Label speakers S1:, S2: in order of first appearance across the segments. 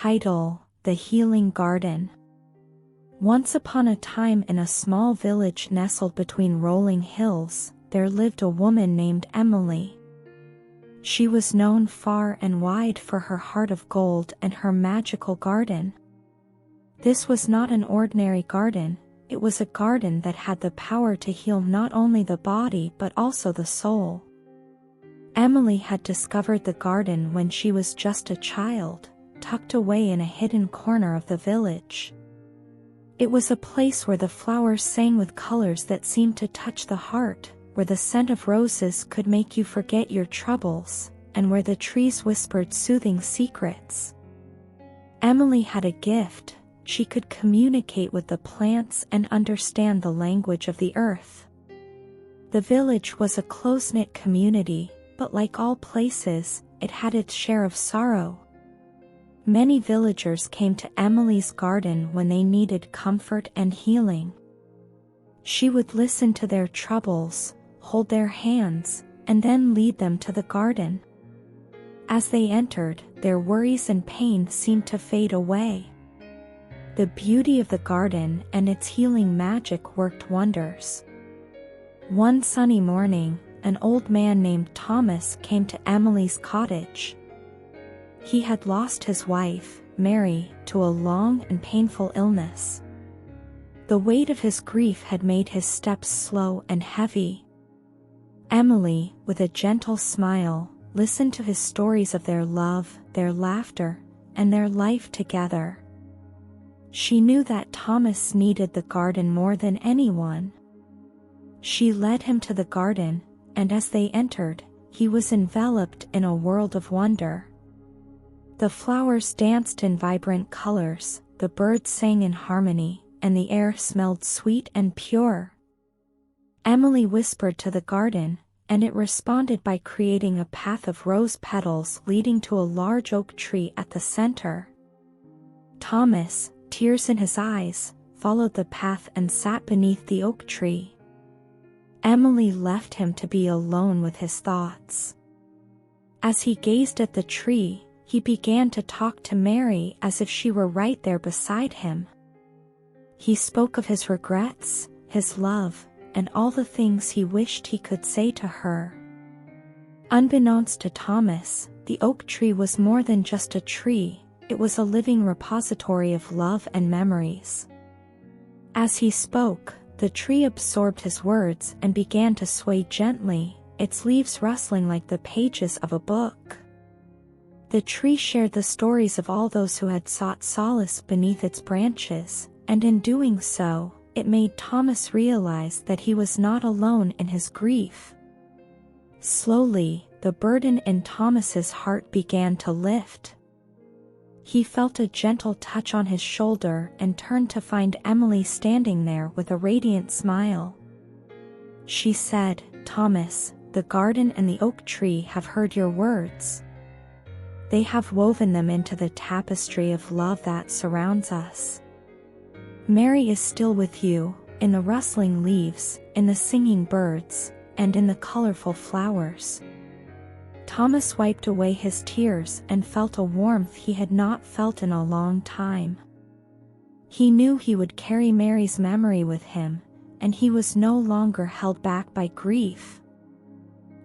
S1: Title: The Healing Garden. Once upon a time, in a small village nestled between rolling hills, there lived a woman named Emily. She was known far and wide for her heart of gold and her magical garden. This was not an ordinary garden, it was a garden that had the power to heal not only the body but also the soul. Emily had discovered the garden when she was just a child, tucked away in a hidden corner of the village. It was a place where the flowers sang with colors that seemed to touch the heart, where the scent of roses could make you forget your troubles, and where the trees whispered soothing secrets. Emily had a gift: she could communicate with the plants and understand the language of the earth. The village was a close-knit community, but like all places, it had its share of sorrow. Many villagers came to Emily's garden when they needed comfort and healing. She would listen to their troubles, hold their hands, and then lead them to the garden. As they entered, their worries and pain seemed to fade away. The beauty of the garden and its healing magic worked wonders. One sunny morning, an old man named Thomas came to Emily's cottage. He had lost his wife, Mary, to a long and painful illness. The weight of his grief had made his steps slow and heavy. Emily, with a gentle smile, listened to his stories of their love, their laughter, and their life together. She knew that Thomas needed the garden more than anyone. She led him to the garden, and as they entered, he was enveloped in a world of wonder. The flowers danced in vibrant colors, the birds sang in harmony, and the air smelled sweet and pure. Emily whispered to the garden, and it responded by creating a path of rose petals leading to a large oak tree at the center. Thomas, tears in his eyes, followed the path and sat beneath the oak tree. Emily left him to be alone with his thoughts. As he gazed at the tree, he began to talk to Mary as if she were right there beside him. He spoke of his regrets, his love, and all the things he wished he could say to her. Unbeknownst to Thomas, the oak tree was more than just a tree, it was a living repository of love and memories. As he spoke, the tree absorbed his words and began to sway gently, its leaves rustling like the pages of a book. The tree shared the stories of all those who had sought solace beneath its branches, and in doing so, it made Thomas realize that he was not alone in his grief. Slowly, the burden in Thomas's heart began to lift. He felt a gentle touch on his shoulder and turned to find Emily standing there with a radiant smile. She said, "Thomas, the garden and the oak tree have heard your words. They have woven them into the tapestry of love that surrounds us. Mary is still with you, in the rustling leaves, in the singing birds, and in the colorful flowers." Thomas wiped away his tears and felt a warmth he had not felt in a long time. He knew he would carry Mary's memory with him, and he was no longer held back by grief.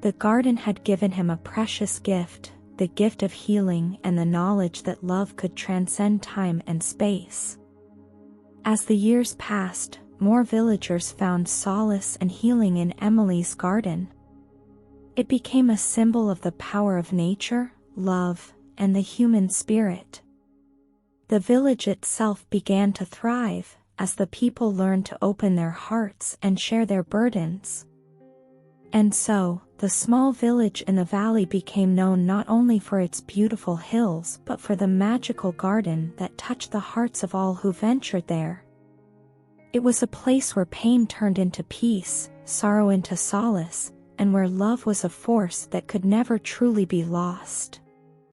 S1: The garden had given him a precious gift, the gift of healing and the knowledge that love could transcend time and space. As the years passed, more villagers found solace and healing in Emily's garden. It became a symbol of the power of nature, love, and the human spirit. The village itself began to thrive, as the people learned to open their hearts and share their burdens. And so, the small village in the valley became known not only for its beautiful hills but for the magical garden that touched the hearts of all who ventured there. It was a place where pain turned into peace, sorrow into solace, and where love was a force that could never truly be lost.